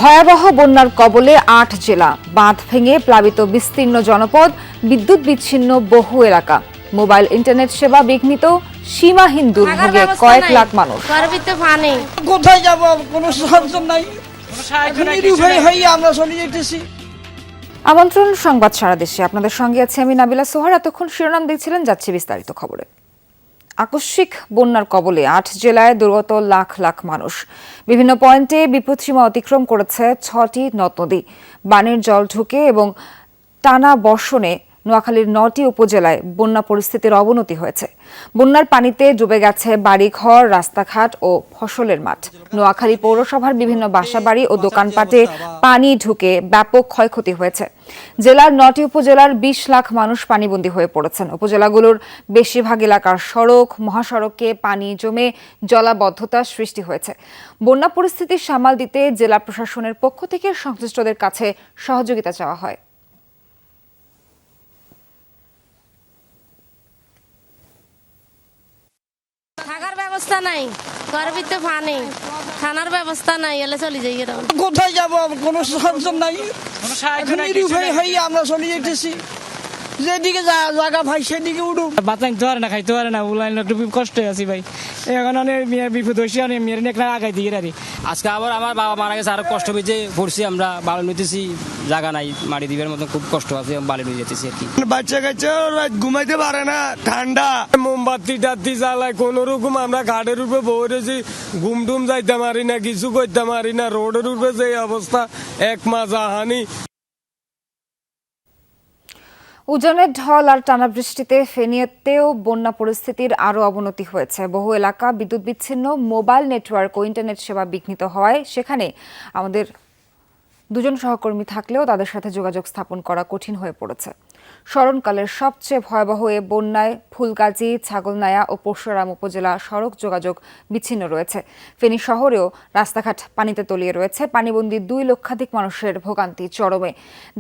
ভয়াবহ বন্যার কবলে ৮ জেলা, বাঁধ ভেঙে প্লাবিত বিস্তীর্ণ জনপদ, বিদ্যুৎ বিচ্ছিন্ন বহু এলাকা, মোবাইল ইন্টারনেট সেবা বিঘ্নিত, সীমাহীন দুর্ভোগে কয়েক লাখ মানুষ। কোথায় যাব? কোনো সাহায্য নাই, নিরুপায় হয়ে আমরা চলে যেতেছি। আমন্ত্রণ সংবাদ সারা দেশে, আপনাদের সঙ্গে আছে আমি নাবিলা সোহার। এতক্ষণ শিরোনাম দেখছিলেন, যাচ্ছি বিস্তারিত খবরে। আকস্মিক বন্যার কবলে ৮ জেলায় দুর্গত লাখ লাখ মানুষ। বিভিন্ন পয়েন্টে বিপদসীমা অতিক্রম করেছে ৬টি নদ নদী। বানের জল ঢুকে এবং টানা বর্ষণে নোয়াখালীর ৯টি উপজেলায় বন্যা পরিস্থিতির অবনতি হয়েছে। বন্যার পানিতে ডুবে গেছে বাড়িঘর, রাস্তাঘাট ও ফসলের মাঠ। নোয়াখালী পৌরসভার বিভিন্ন বাসাবাড়ি ও দোকানপাটে পানি ঢুকে ব্যাপক ক্ষয়ক্ষতি হয়েছে। জেলার ৯টি উপজেলার ২০ লাখ মানুষ পানিবন্দী হয়ে পড়েছেন। উপজেলাগুলোর বেশিরভাগ এলাকার সড়ক, মহাসড়কে পানি জমে জলাবদ্ধতার সৃষ্টি হয়েছে। বন্যা পরিস্থিতি সামাল দিতে জেলা প্রশাসনের পক্ষ থেকে সংশ্লিষ্টদের কাছে সহযোগিতা চাওয়া হয়। থাকার ব্যবস্থা নাই, ঘরের ভিতরে পানি, থানার ব্যবস্থা নাই, এলে চলে যাই। কোথায় যাব? কোনো সাহায্য নাই, নিরুপায় হয়ে আমরা চলে যেতেছি। যেদিকে জায়গা ভাই সেদিকে উঠুক। বাঁচাইতে পারে না, খাইতে পারে না, উলাইন একটু কষ্টে আছি ভাই। এখন অনেক মেয়ের বিপদ হয়েছে, অনেক মেয়ের একটা আগাই দিয়ে রাখি। আজকে আবার আমার বাবা মারা গেছে, আরো কষ্ট পেয়েছে, পড়ছি আমরা, বালু নিতেছি, জায়গা নাই, মাটি দিবের মতো খুব কষ্ট আছে, বালি নিয়ে যেতেছি আর কি। বাচ্চা কাচ্চা ঘুমাইতে পারে না, ঠান্ডা। মোমবাতি টাতি জ্বালায় কোন রকম আমরা ঘাটের উপরে বসেছি, ঘুম টুম যাইতে পারি না, কিছু করতে পারি না। রোডের উপরে যে অবস্থা, এক মাস হানি। উজানের ঢল আর টানা বৃষ্টিতে ফেনীতেও বন্যা পরিস্থিতির আরও অবনতি হয়েছে। বহু এলাকা বিদ্যুৎ বিচ্ছিন্ন, মোবাইল নেটওয়ার্ক ও ইন্টারনেট সেবা বিঘ্নিত হওয়ায় সেখানে আমাদের দুজন সহকর্মী থাকলেও তাদের সাথে যোগাযোগ স্থাপন করা কঠিন হয়ে পড়েছে। স্মরণকালের সবচেয়ে ভয়াবহ এ বন্যায় ফুলগাজী, ছাগলনাইয়া ও পরশুরাম উপজেলা সড়ক যোগাযোগ বিচ্ছিন্ন রয়েছে। ফেনী শহরেও রাস্তাঘাট পানিতে তলিয়ে রয়েছে। পানিবন্দী ২ লক্ষাধিক মানুষের ভোগান্তি চরমে।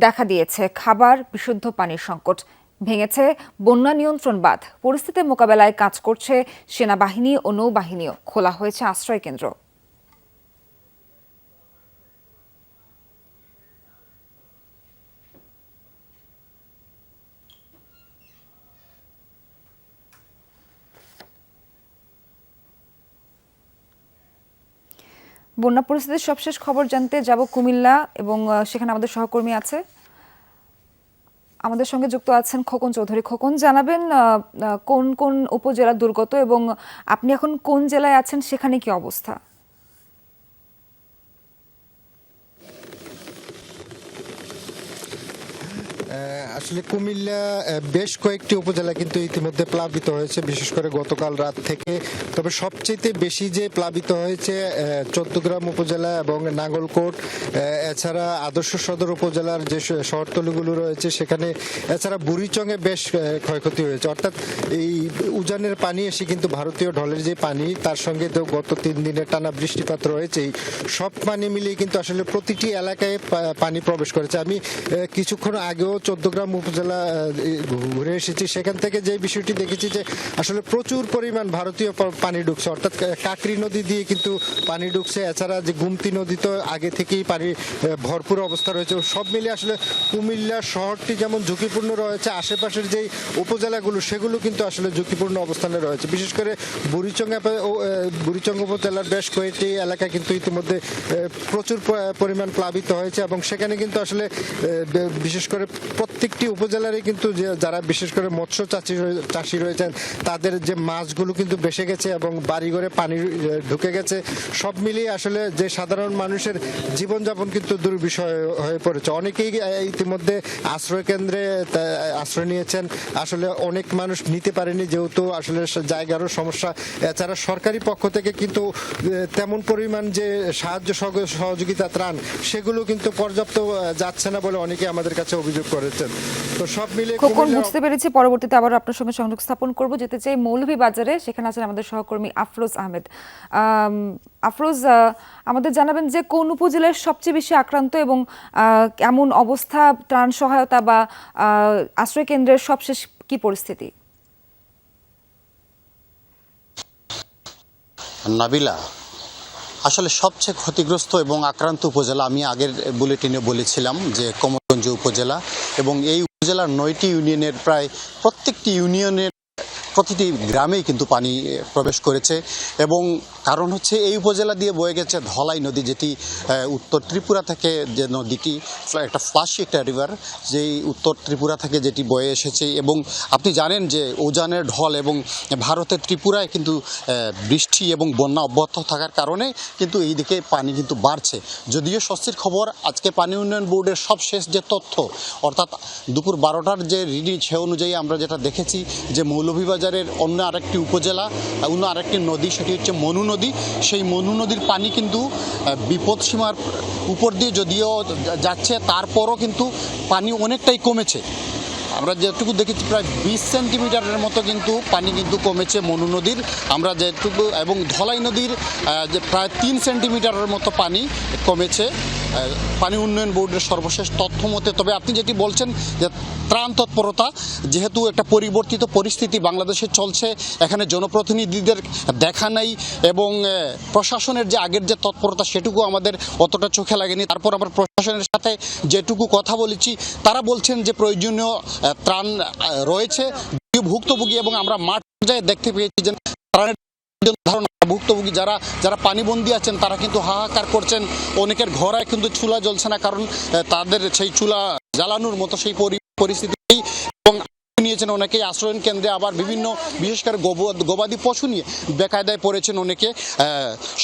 দেখা দিয়েছে খাবার, বিশুদ্ধ পানির সংকট। ভেঙেছে বন্যা নিয়ন্ত্রণ বাঁধ। পরিস্থিতি মোকাবেলায় কাজ করছে সেনাবাহিনী ও নৌবাহিনীও। খোলা হয়েছে আশ্রয় কেন্দ্র। বন্যা পরিস্থিতির সবশেষ খবর জানতে যাব কুমিল্লা, এবং সেখানে আমাদের সহকর্মী আছে, আমাদের সঙ্গে যুক্ত আছেন খোকন চৌধুরী। খোকন, জানাবেন কোন কোন উপজেলা দুর্গত এবং আপনি এখন কোন জেলায় আছেন, সেখানে কি অবস্থা? আসলে কুমিল্লা বেশ কয়েকটি উপজেলা কিন্তু ইতিমধ্যে প্লাবিত হয়েছে, বিশেষ করে গতকাল রাত থেকে। তবে সবচেয়ে বেশি যে প্লাবিত হয়েছে চৌদ্দগ্রাম উপজেলা এবং নাঙ্গলকোট, এছাড়া আদর্শ সদর উপজেলার যে শহরতলিগুলো রয়েছে সেখানে, এছাড়া বুড়িচংয়ে বেশ ক্ষয়ক্ষতি হয়েছে। অর্থাৎ এই উজানের পানি এসে কিন্তু ভারতীয় ঢলের যে পানি, তার সঙ্গে তো গত ৩ দিনের টানা বৃষ্টিপাত রয়েছেই, সব পানি মিলিয়ে কিন্তু আসলে প্রতিটি এলাকায় পানি প্রবেশ করেছে। আমি কিছুক্ষণ আগেও চৌদ্দগ্রাম উপজেলা ঘুরে এসেছি, সেখান থেকে যে বিষয়টি দেখেছি যে আসলে প্রচুর পরিমাণ ভারতীয় পানি ঢুকছে, অর্থাৎ কাকরি নদী দিয়ে কিন্তু পানি ঢুকছে। এছাড়া যে গুমতি নদী তো আগে থেকেই পানি ভরপুর অবস্থা রয়েছে। সব মিলিয়ে আসলে কুমিল্লা শহরটি যেমন ঝুঁকিপূর্ণ রয়েছে, আশেপাশের যেই উপজেলাগুলো সেগুলো কিন্তু আসলে ঝুঁকিপূর্ণ অবস্থানে রয়েছে। বিশেষ করে বুড়িচং উপজেলার বেশ কয়েকটি এলাকা কিন্তু ইতিমধ্যে প্রচুর পরিমাণ প্লাবিত হয়েছে, এবং সেখানে কিন্তু আসলে বিশেষ করে প্রত্যেকটি উপজেলারই কিন্তু যারা বিশেষ করে মৎস্য চাষি রয়েছেন, তাদের যে মাছগুলো কিন্তু ভেসে গেছে এবং বাড়িঘরে পানি ঢুকে গেছে। সব মিলিয়ে আসলে যে সাধারণ মানুষের জীবনযাপন কিন্তু দুর্বিষহ হয়ে পড়েছে। অনেকেই ইতিমধ্যে আশ্রয় কেন্দ্রে আশ্রয় নিয়েছেন। আসলে অনেক মানুষ নিতে পারেনি, যেহেতু আসলে জায়গারও সমস্যা। এছাড়া সরকারি পক্ষ থেকে কিন্তু তেমন পরিমাণ যে সাহায্য সহযোগিতা ত্রাণ, সেগুলো কিন্তু পর্যাপ্ত যাচ্ছে না বলে অনেকে আমাদের কাছে অভিযোগ করেছেন। তো সব মিলে খোকন, বুঝতে পেরেছি। পরবর্তীতে আবার আপনার সঙ্গে সংযোগ স্থাপন করব। যেতে চাই মৌলভীবাজারে, সেখানে আছেন আমাদের সহকর্মী আফরোজ আহমেদ। আফরোজ, আমাদের জানাবেন যে কোন উপজেলার সবচেয়ে বেশি আক্রান্ত এবং এমন অবস্থা, ত্রাণ সহায়তা বা আশ্রয় কেন্দ্রের সবশেষ কি পরিস্থিতি? নাবিলা, আসলে সবচেয়ে ক্ষতিগ্রস্ত এবং আক্রান্ত উপজেলা আমি আগের বুলেটিনে বলেছিলাম যে কমলগঞ্জ উপজেলা, এবং এই উপজেলার 9টি ইউনিয়নের প্রায় প্রত্যেকটি ইউনিয়নের প্রতিটি গ্রামেই কিন্তু পানি প্রবেশ করেছে। এবং কারণ হচ্ছে এই উপজেলা দিয়ে বয়ে গেছে ধলাই নদী, যেটি উত্তর ত্রিপুরা থেকে, যে নদীটি একটা ফ্লাশি একটা রিভার, যেই উত্তর ত্রিপুরা থেকে যেটি বয়ে এসেছে। এবং আপনি জানেন যে উজানের ঢল এবং ভারতের ত্রিপুরায় কিন্তু বৃষ্টি এবং বন্যা অব্যাহত থাকার কারণে কিন্তু এই দিকে পানি কিন্তু বাড়ছে। যদিও স্বস্তির খবর, আজকে পানি উন্নয়ন বোর্ডের সবশেষ যে তথ্য, অর্থাৎ দুপুর 12টার যে রিডিং, সে অনুযায়ী আমরা যেটা দেখেছি যে মৌলভীবাজারের অন্য আরেকটি উপজেলা, অন্য আরেকটি নদী, সেটি হচ্ছে মনু নদী। সেই মনু নদীর পানি কিন্তু বিপদসীমার উপর দিয়ে যদিও যাচ্ছে, তারপরও কিন্তু পানি অনেকটাই কমেছে। আমরা যেটুকু দেখেছি প্রায় 20 সেন্টিমিটারের মতো কিন্তু পানি কিন্তু কমেছে মনু নদীর, আমরা যেটুকু, এবং ধলাই নদীর যে প্রায় 3 সেন্টিমিটারের মতো পানি কমেছে পানি উন্নয়ন বোর্ডের সর্বশেষ তথ্য মতে। তবে আপনি যেটি বলছেন যে ত্রাণ তৎপরতা, যেহেতু একটা পরিবর্তিত পরিস্থিতি বাংলাদেশে চলছে, এখানে জনপ্রতিনিধিদের দেখা নাই এবং প্রশাসনের যে আগের যে তৎপরতা সেটুকু আমাদের অতটা চোখে লাগেনি। তারপর আমরা প্রশাসনের সাথে যেটুকু কথা বলেছি, তারা বলছেন যে প্রয়োজনীয় ত্রাণ রয়েছে ভুক্তভোগী, এবং আমরা মাঠ পর্যায়ে দেখতে পেয়েছি যে ত্রাণের ধারণা ভুক্তভোগী যারা পানিবন্দী আছেন তারা কিন্তু হাহাকার করছেন। অনেকের ঘরে কিন্তু চুলা জ্বলছে না, কারণ তাদের সেই চুলা জ্বালানোর মতো সেই পরিস্থিতি, এবং নিয়েছেন অনেকেই আশ্রয়ন কেন্দ্রে, আবার বিভিন্ন বিশেষ করে গবাদি পশু নিয়ে বেকায়দায় পড়েছেন অনেকে।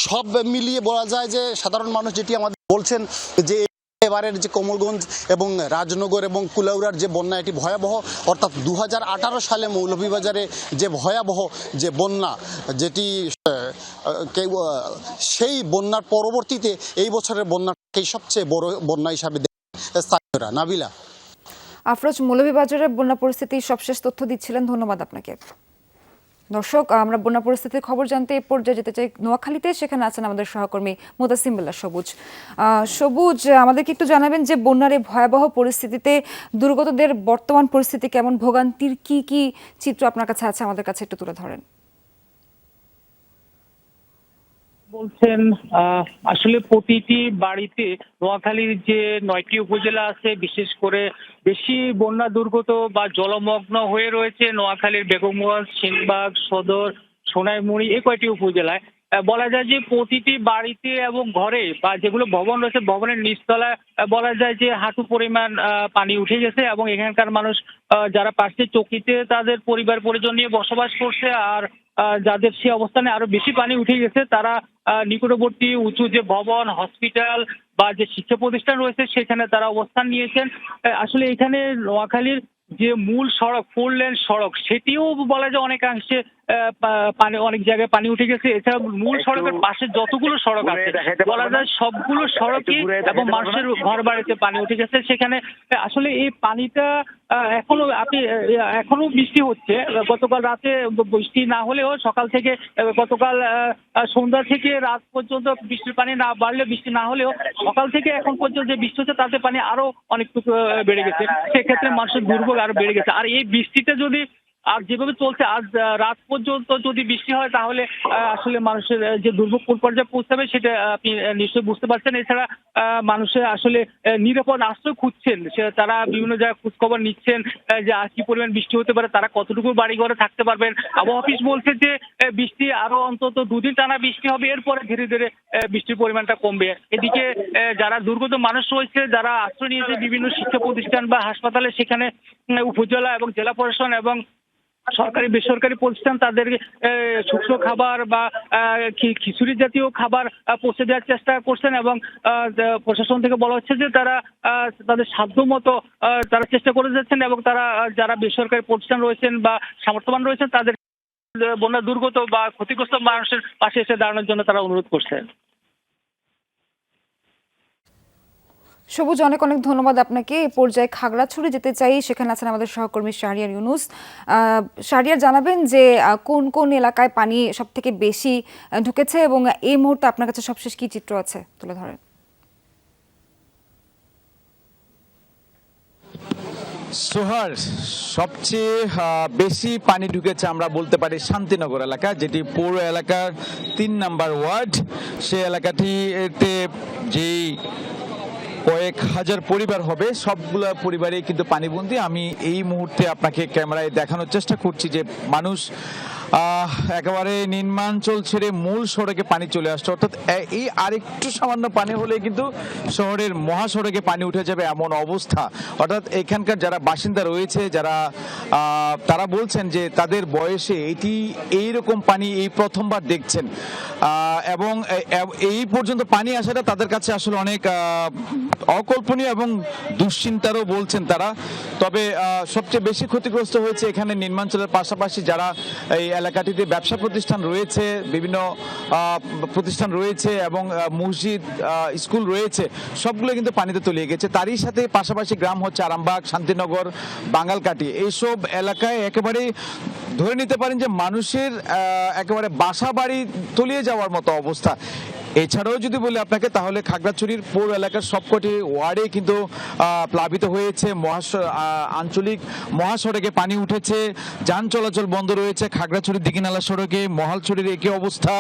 সব মিলিয়ে বলা যায় যে সাধারণ মানুষ যেটি আমাদের বলছেন যে এবারের যে কমলগঞ্জ এবং রাজনগর এবং কুলাউড়ার যে বন্যা, এটি ভয়াবহ। অর্থাৎ 2018 সালে মৌলভীবাজারে যে ভয়াবহ যে বন্যা, যেটি সেই বন্যার পরবর্তীতে এই বছরের বন্যাটাকেই সবচেয়ে বড় বন্যা হিসাবে দেখেন স্থানীয়রা। নাবিলা। আফরোজ, মৌলভীবাজারের বন্যা পরিস্থিতির সবশেষ তথ্য দিচ্ছিলেন, ধন্যবাদ আপনাকে। দর্শক, আমরা বন্যা পরিস্থিতির খবর জানতে এই পর্যায়ে যেতে চাই নোয়াখালীতে। সেখানে আছেন আমাদের সহকর্মী মোতাসিম বিল্লাহ সবুজ। সবুজ, আমাদেরকে একটু জানাবেন যে বন্যার এই ভয়াবহ পরিস্থিতিতে দুর্গতদের বর্তমান পরিস্থিতি কেমন, ভোগান্তির কি কি চিত্র আপনার কাছে আছে, আমাদের কাছে একটু তুলে ধরেন। বলছেন আসলে প্রতিটি বাড়িতে নোয়াখালীর যে 9টি উপজেলা আছে, বিশেষ করে বেশি বন্যা দুর্গত বা জলমগ্ন হয়ে রয়েছে নোয়াখালীর বেগমগঞ্জ, সেনবাগ, সদর, সোনাইমুড়ি, এই কয়টি উপজেলায়। বলা যায় যে প্রতিটি বাড়িতে এবং ঘরে বা যেগুলো ভবন রয়েছে, ভবনের নিচতলায় বলা যায় যে হাঁটু পরিমাণ পানি উঠে গেছে, এবং এখানকার মানুষ যারা পাশে চকিতে তাদের পরিবার পরিজন নিয়ে বসবাস করছে, আর যাদের সে অবস্থানে আরো বেশি পানি উঠে গেছে তারা নিকটবর্তী উঁচু যে ভবন, হসপিটাল বা যে শিক্ষা প্রতিষ্ঠান রয়েছে সেখানে তারা অবস্থান নিয়েছেন। আসলে এখানে নোয়াখালীর যে মূল সড়ক, 4 লেন সড়ক, সেটিও বলা যায় অনেকাংশে পানি, অনেক জায়গায় পানি উঠে গেছে। এছাড়া মূল সড়কের পাশে যতগুলো সড়ক আছে বলা যায় সবগুলো সড়কই এবং মানুষের ঘর বাড়িতে পানি উঠে গেছে। সেখানে আসলে এই পানিটা এখনো বৃষ্টি হচ্ছে। গতকাল রাতে বৃষ্টি না হলেও সকাল থেকে, গতকাল সন্ধ্যা থেকে রাত পর্যন্ত বৃষ্টির পানি না বাড়লে, বৃষ্টি না হলেও সকাল থেকে এখন পর্যন্ত যে বৃষ্টি হচ্ছে তাতে পানি আরো অনেকটুকু বেড়ে গেছে। সেক্ষেত্রে মানুষের দুর্ভোগ আরো বেড়ে গেছে। আর এই বৃষ্টিটা যদি আর যেভাবে চলছে, আজ রাত পর্যন্ত যদি বৃষ্টি হয় তাহলে আসলে মানুষের যে দুর্ভোগ কোন পর্যায়ে পৌঁছাবে সেটা আপনি নিশ্চয়ই বুঝতে পারছেন। এছাড়া মানুষের আসলে নিরাপদ আশ্রয় খুঁজছেন, তারা বিভিন্ন জায়গায় খোঁজখবর নিচ্ছেন যে আর কি পরিমাণ বৃষ্টি হতে পারে, তারা কতটুকু বাড়ি ঘরে থাকতে পারবেন। আবহাওয়া অফিস বলছে যে বৃষ্টি আরো অন্তত 2 দিন টানা বৃষ্টি হবে, এরপরে ধীরে ধীরে বৃষ্টির পরিমাণটা কমবে। এদিকে যারা দুর্গত মানুষ রয়েছে, যারা আশ্রয় নিয়েছে বিভিন্ন শিক্ষা প্রতিষ্ঠান বা হাসপাতালে, সেখানে উপজেলা এবং জেলা প্রশাসন এবং সরকারি বেসরকারি প্রতিষ্ঠান তাদের শুকনো খাবার বা খিচুড়ি জাতীয় খাবার পৌঁছে দেওয়ার চেষ্টা করছেন, এবং প্রশাসন থেকে বলা হচ্ছে যে তারা তাদের সাধ্য মতো তারা চেষ্টা করে যাচ্ছেন, এবং তারা যারা বেসরকারি প্রতিষ্ঠান রয়েছেন বা সামর্থ্যবান রয়েছেন তাদের বন্যা দুর্গত বা ক্ষতিগ্রস্ত মানুষের পাশে এসে দাঁড়ানোর জন্য তারা অনুরোধ করছেন। সবুজ, অনেক অনেক ধন্যবাদ আপনাকে। এই পর্যায়ে খাগড়াছড়ি যেতে চাই, সেখানে আছেন আমাদের সহকর্মী শাহরিয়ার ইউনুস। শাহরিয়ার, জানাবেন যে কোন কোন এলাকায় পানি সব থেকে বেশি ঢুকেছে এবং এই মুহূর্তে আপনার কাছে সবশেষ কি চিত্র আছে, তুলে ধরেন। সোহার সবচেয়ে বেশি পানি ঢুকেছে আমরা বলতে পারি শান্তিনগর এলাকা, যেটি পৌর এলাকার 3 নম্বর ওয়ার্ড। সে এলাকাটিতে যেই কয়েক হাজার পরিবার হবে, সবগুলো পরিবারেই কিন্তু পানিবন্দী। আমি এই মুহূর্তে আপনাকে ক্যামেরায় দেখানোর চেষ্টা করছি যে মানুষ একেবারে নিম্নাঞ্চল ছেড়ে মূল সড়কে পানি চলে আসছে, অর্থাৎ এই আরেকটু সামান্য পানি হলে কিন্তু শহরের মহাসড়কে পানি উঠে যাবে এমন অবস্থা। অর্থাৎ এখানকার যারা বাসিন্দা রয়েছে, যারা তারা বলছেন যে তাদের বয়সে এটি এইরকম পানি এই প্রথমবার দেখছেন, এবং এই পর্যন্ত পানি আসাটা তাদের কাছে আসলে অনেক অকল্পনীয় এবং দুশ্চিন্তারও বলছেন তারা। তবে সবচেয়ে বেশি ক্ষতিগ্রস্ত হয়েছে এখানে নিম্নাঞ্চলের পাশাপাশি যারা এই এলাকাটিতে ব্যবসা প্রতিষ্ঠান রয়েছে, বিভিন্ন প্রতিষ্ঠান রয়েছে এবং মসজিদ, স্কুল রয়েছে, সবগুলো কিন্তু পানিতে তলিয়ে গেছে। তারই সাথে পাশাপাশি গ্রাম হচ্ছে আরামবাগ, শান্তিনগর, বাঙ্গালকাটি, এইসব এলাকায় একেবারে ধরে নিতে পারেন যে মানুষের একেবারে বাসা বাড়ি তলিয়ে যাওয়ার মতো অবস্থা। এছাড়াও যদি বলি আপনাকে, তাহলে খাগড়াছড়ির পৌর এলাকার সবকটি ওয়ার্ডে কিন্তু প্লাবিত হয়েছে। আঞ্চলিক মহাসড়কে পানি উঠেছে, যান চলাচল বন্ধ রয়েছে। খাগড়াছড়ি দিঘিনালা সড়কে মহালছড়ির একই অবস্থা,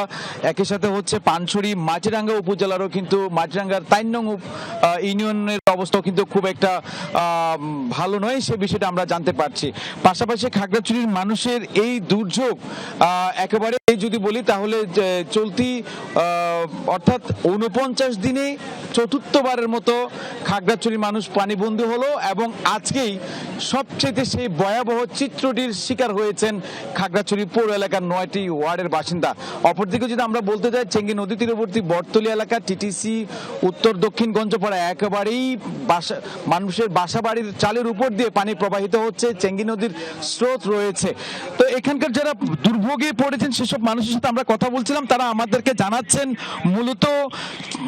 একই সাথে হচ্ছে পানছড়ি মাটিরাঙ্গা উপজেলারও কিন্তু মাটিরাঙ্গার 3 নং ইউনিয়নের অবস্থাও কিন্তু খুব একটা ভালো নয়, সে বিষয়টা আমরা জানতে পারছি। পাশাপাশি খাগড়াছড়ির মানুষের এই দুর্যোগ একেবারে যদি বলি তাহলে চলতি অর্থাৎ 49 দিনে চতুর্থবারের মতো খাগড়াছড়ির মানুষ পানিবন্দী হলো, এবং আজকেই সবচেয়ে সেই ভয়াবহ চিত্রটির শিকার হয়েছেন খাগড়াছড়ি পৌর এলাকার 9টি ওয়ার্ডের বাসিন্দা। অপরদিকে যদি আমরা বলতে যাই, চেঙ্গি নদী তীরবর্তী বটতলী এলাকা, টিটিসি, উত্তর দক্ষিণ গঞ্জপাড়া একেবারেই মানুষের বাসা বাড়ির চালের উপর দিয়ে পানি প্রবাহিত হচ্ছে, চেঙ্গি নদীর স্রোত রয়েছে। তো এখানকার যারা দুর্ভোগে পড়েছেন সেসব মানুষের সাথে আমরা কথা বলছিলাম, তারা আমাদেরকে জানাচ্ছেন মূলত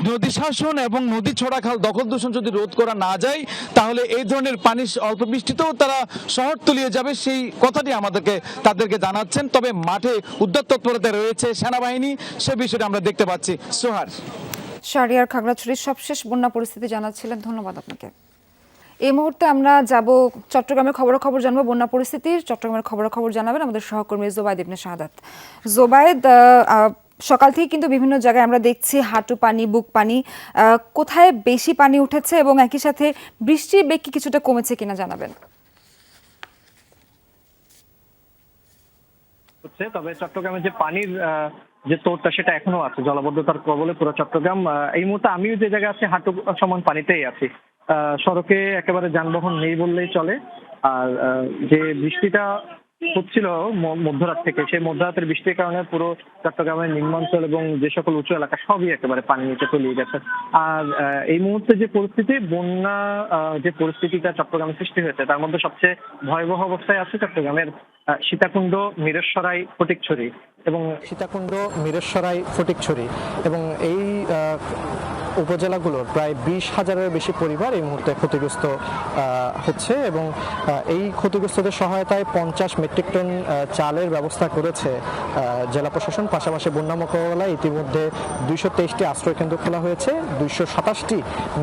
নদী শাসন এবং নদী ছড়াখাল দখল দূষণ যদি রোধ করা না যায়, তাহলে এই ধরনের পানি অল্প বৃষ্টিতেও তারা শহর তলিয়ে যাবে, সেই কথাটি তাদেরকে জানাচ্ছেন। তবে মাঠে উদ্ধার তৎপরতা রয়েছে সেনাবাহিনী, সে বিষয়টা আমরা দেখতে পাচ্ছি। সোহার, শাহরিয়ার খাগড়াছড়ির সবশেষ বন্যা পরিস্থিতি জানাচ্ছিলেন, ধন্যবাদ আপনাকে। এই মুহূর্তে আমরা যাব চট্টগ্রামের খবরাখবর জানবো। বন্যা পরিস্থিতির চট্টগ্রামের খবরাখবর জানাবেন আমাদের সহকর্মী জোবায়েদ ইবনে শাহাদাত। জোবায়েদ, সকাল থেকে কিন্তু বিভিন্ন জায়গায় আমরা দেখছি হাঁটু পানি, বুক পানি, কোথায় বেশি পানি উঠেছে এবং একই সাথে বৃষ্টির বেগ কি কিছুটা কমেছে কিনা জানাবেন। তবে চট্টগ্রামের যে পানির যে তোরটা সেটা এখনো আছে, জলাবদ্ধতার কবলে পুরো চট্টগ্রাম। এই মুহূর্তে আমিও যে জায়গায় আছি হাঁটু সমান পানিতেই আছি। সড়কে একেবারে যানবাহন নেই বললেই চলে। আর যে বৃষ্টিটা হচ্ছিল মধ্যরাত থেকে, সেই মধ্যরাতের বৃষ্টির কারণে পুরো চট্টগ্রামের নিম্নাঞ্চল এবং যে সকল উঁচু এলাকা সবই একেবারে পানি নিচে তলিয়ে গেছে। আর এই মুহূর্তে যে পরিস্থিতি, বন্যা যে পরিস্থিতিটা চট্টগ্রামে সৃষ্টি হয়েছে, তার মধ্যে সবচেয়ে ভয়াবহ অবস্থায় আছে চট্টগ্রামের সীতাকুণ্ড, মিরেশ্বরাই, ফটিকছড়ি এবং এই উপজেলাগুলোর প্রায় 20,000-এর বেশি পরিবার এই মুহূর্তে ক্ষতিগ্রস্ত হচ্ছে, এবং এই ক্ষতিগ্রস্তদের সহায়তায় 50 মেট্রিক টন চালের ব্যবস্থা করেছে জেলা প্রশাসন। পাশাপাশি বন্যা মোকাবেলায় ইতিমধ্যে 223টি আশ্রয়কেন্দ্র খোলা হয়েছে, 227টি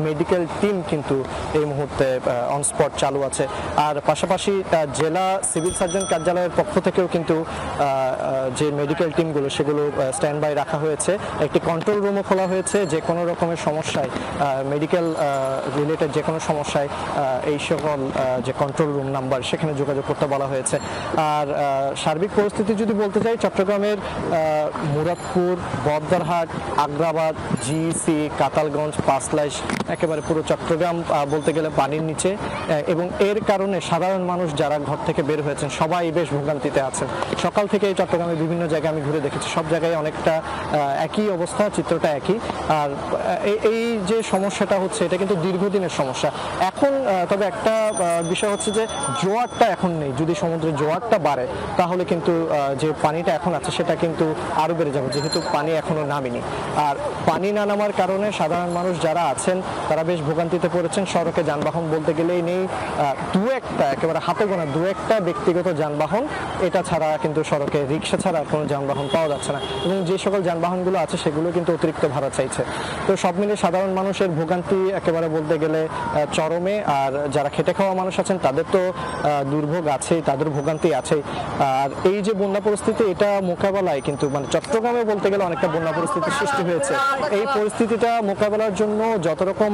মেডিকেল টিম কিন্তু এই মুহূর্তে অনস্পট চালু আছে। আর পাশাপাশি জেলা সিভিল সার্জন কার্যালয়ের পক্ষ থেকেও কিন্তু যে মেডিকেল টিমগুলো সেগুলো স্ট্যান্ড বাই রাখা হয়েছে। একটি কন্ট্রোল রুমও খোলা হয়েছে, যে কোনো রকমের সমস্যায়, মেডিকেল রিলেটেড যে কোনো সমস্যায় এই সকল যে কন্ট্রোল রুম নাম্বার সেখানে যোগাযোগ করতে বলা হয়েছে। আর সার্বিক পরিস্থিতি যদি বলতে চাই, চট্টগ্রামের মুরাদপুর, বদরহাট, আগ্রাবাদ, জিসি, কাতালগঞ্জ, পাঁচলাইশ, একেবারে পুরো চট্টগ্রাম বলতে গেলে পানির নিচে, এবং এর কারণে সাধারণ মানুষ যারা ঘর থেকে বের হয়েছেন সবাই বেশ ভোগান্তিতে আছেন। সকাল থেকে চট্টগ্রামের বিভিন্ন জায়গায় আমি ঘুরে দেখেছি, সব জায়গায় অনেকটা একই অবস্থা, চিত্রটা একই। আর এই যে সমস্যাটা হচ্ছে এটা কিন্তু দীর্ঘদিনের সমস্যা। এখন তবে একটা বিষয় হচ্ছে যে জোয়ারটা এখন নেই, যদি সমুদ্রের জোয়ারটা বাড়ে তাহলে কিন্তু যে পানিটা এখন আছে সেটা কিন্তু আরো বেড়ে যাবে, যেহেতু পানি এখনো নামেনি। আর পানি না নামার কারণে সাধারণ মানুষ যারা আছেন তারা বেশ ভোগান্তিতে পড়েছেন। সড়কে যানবাহন বলতে গেলেই নেই, দু একটা একেবারে হাতে গোনা দু একটা ব্যক্তিগত যানবাহন, এটা ছাড়া কিন্তু সড়কে রিক্সা ছাড়া কোনো যানবাহন পাওয়া যাচ্ছে না, এবং যে সকল যানবাহনগুলো আছে সেগুলো কিন্তু অতিরিক্ত ভাড়া চাইছে। তো সব মিলে সাধারণ মানুষের ভোগান্তি একেবারে বলতে গেলে চরমে, আর যারা খেটে খাওয়া মানুষ আছেন তাদের তো দুর্ভোগ আছেই, তাদের ভোগান্তি আছেই। আর এই যে বন্যা পরিস্থিতি, এটা মোকাবেলায় কিন্তু মানে চট্টগ্রামে বলতে গেলে অনেকটা বন্যা পরিস্থিতির সৃষ্টি হয়েছে। এই পরিস্থিতিটা মোকাবেলার জন্য যত রকম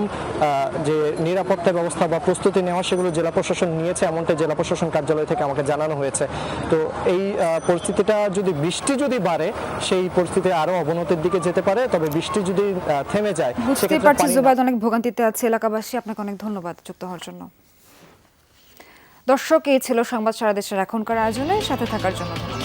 যে নিরাপত্তা ব্যবস্থা বা প্রস্তুতি নেওয়া সেগুলো জেলা প্রশাসন নিয়েছে, এমনটা জেলা প্রশাসন কার্যালয় থেকে আমাকে জানানো হয়েছে। তো এই পরিস্থিতিটা যদি বৃষ্টি যদি বাড়ে, সেই পরিস্থিতি আরো অবনতির দিকে যেতে পারে। তবে বৃষ্টি যদি থেমে যায়, বুঝতেই পারছি জুবায়েদ অনেক ভোগান্তিতে আছে এলাকাবাসী। আপনাকে অনেক ধন্যবাদ যুক্ত হওয়ার জন্য। দর্শক, এই ছিল সংবাদ সারা দেশের এখনকার আয়োজনে, সাথে থাকার জন্য ধন্যবাদ।